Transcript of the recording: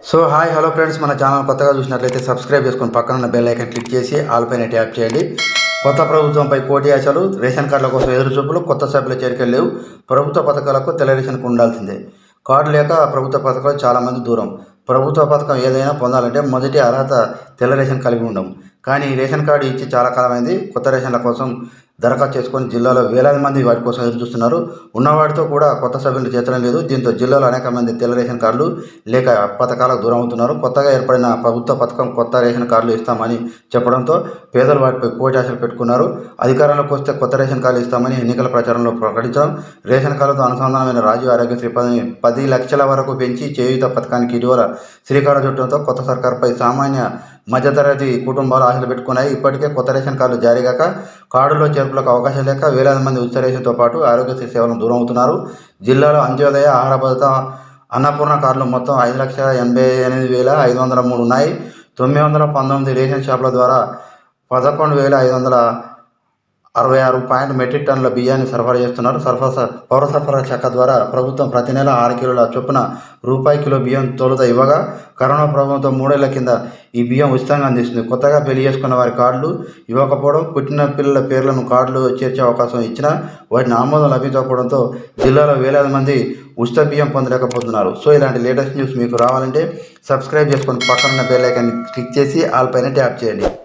So hi hello friends, మన channel కొత్తగా చూసినట్లయితే సబ్స్క్రైబ్ చేసుకొని పక్కన ఉన్న బెల్ ఐకాన్ క్లిక్ చేసి ఆల్ పైన ట్యాప్ చేయండి. కొత్త ప్రభుత్వంపై కోటి ఆశలు, రేషన్ కార్డుల కోసం ఎదురుచూపులు, కొత్త సభ్యుల చేరికలు లేవు. ప్రభుత్వ పథకాలకు తెల్ల రేషన్కు ఉండాల్సిందే. కార్డు లేక ప్రభుత్వ పథకాలు చాలామంది దూరం. ప్రభుత్వ పథకం ఏదైనా పొందాలంటే మొదటి అర్హత తెల్ల రేషన్ కలిగి ఉండడం. కానీ రేషన్ కార్డు ఇచ్చి చాలా కాలమైంది. కొత్త రేషన్ల కోసం దరఖాస్తు చేసుకొని జిల్లాలో వేలాది మంది వాటి కోసం ఎదురు చూస్తున్నారు. ఉన్నవాటితో కూడా కొత్త సభ్యులు చేర్చడం లేదు. దీంతో జిల్లాలో అనేక మంది తెల్ల రేషన్ కార్డులు లేక పథకాలకు దూరం అవుతున్నారు. కొత్తగా ఏర్పడిన ప్రభుత్వ పథకం కొత్త రేషన్ కార్డులు ఇస్తామని చెప్పడంతో పేదలు వాటిపై కోటి ఆశలు పెట్టుకున్నారు. అధికారంలోకి వస్తే కొత్త రేషన్ కార్డులు ఇస్తామని ఎన్నికల ప్రచారంలో ప్రకటించడం, రేషన్ కార్డులతో అనుసంధానమైన రాజీవ్ ఆరోగ్యశ్రీ 10 లక్షల వరకు పెంచి చేయూత పథకానికి ఇటీవల శ్రీకారం చుట్టడంతో కొత్త సర్కారుపై సామాన్య మధ్యతరగతి కుటుంబాలు ఆశలు పెట్టుకున్నాయి. ఇప్పటికే కొత్త రేషన్ కార్డులు జారీగాక కార్డులో చేర్పులకు అవకాశం లేక వేలాది మంది ఉచిత రేషన్తో పాటు ఆరోగ్యశ్రీ సేవలను దూరం అవుతున్నారు. జిల్లాలో అంత్యోదయ, ఆహార భద్రత, అన్నపూర్ణ కార్డులు మొత్తం 5,88,503 ఉన్నాయి. 919 రేషన్ షాపుల ద్వారా 11,566 మెట్రిక్ టన్నుల బియ్యాన్ని సరఫరా చేస్తున్నారు. పౌర సరఫరా శాఖ ద్వారా ప్రభుత్వం ప్రతి నెల 6 కిలోల చొప్పున రూపాయి కిలో బియ్యం తోలుత ఇవ్వగా, కరోనా ప్రభావంతో 3 ఏళ్ల కింద ఈ బియ్యం ఉచితంగా అందిస్తుంది. కొత్తగా పెళ్లి చేసుకున్న వారి కార్డులు ఇవ్వకపోవడం, పుట్టిన పిల్లల పేర్లను కార్డులు చేర్చే అవకాశం ఇచ్చినా వాటిని ఆమోదం లభించకపోవడంతో జిల్లాలో వేలాది మంది ఉచిత బియ్యం పొందలేకపోతున్నారు. సో ఇలాంటి లేటెస్ట్ న్యూస్ మీకు రావాలంటే సబ్స్క్రైబ్ చేసుకొని పక్కన ఉన్న బెల్ ఐకాన్ క్లిక్ చేసి ఆల్ పైన ట్యాప్ చేయండి.